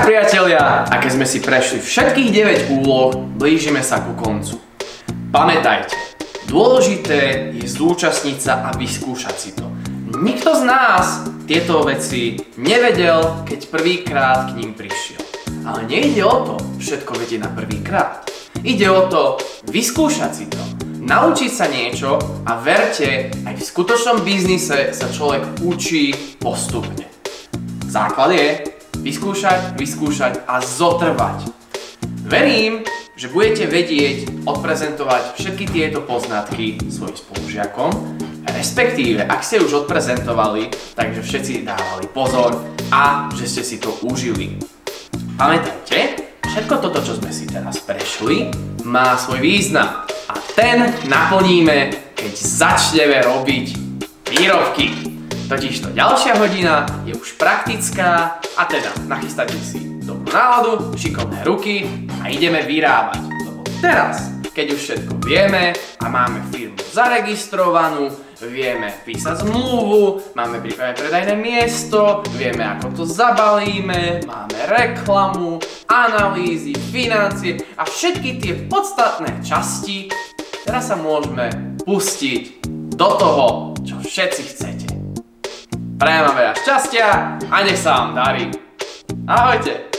Tak priatelia, a keď sme si prešli všetkých 9 úloh, blížime sa ku koncu. Pamätajte, dôležité je zúčastniť sa a vyskúšať si to. Nikto z nás tieto veci nevedel, keď prvýkrát k ním prišiel. Ale nejde o to všetko vedieť na prvýkrát. Ide o to vyskúšať si to, naučiť sa niečo a verte, aj v skutočnom biznise sa človek učí postupne. Základ je vyskúšať a zotrvať. Verím, že budete vedieť odprezentovať všetky tieto poznatky svojim spolužiakom, respektíve, ak ste už odprezentovali, takže všetci dávali pozor a že ste si to užili. Pamätajte, všetko toto, čo sme si teraz prešli, má svoj význam a ten naplníme, keď začneme robiť výrobky. Totižto ďalšia hodina je už praktická a teda nachystajte si dobrú náladu, šikovné ruky a ideme vyrábať. Lebo teraz, keď už všetko vieme a máme firmu zaregistrovanú, vieme písať zmluvu, máme pripravené predajné miesto, vieme ako to zabalíme, máme reklamu, analýzy, financie a všetky tie podstatné časti, teraz sa môžeme pustiť do toho, čo všetci chcete. Prajem vám veľa šťastia a nech sa vám darí. Ahojte!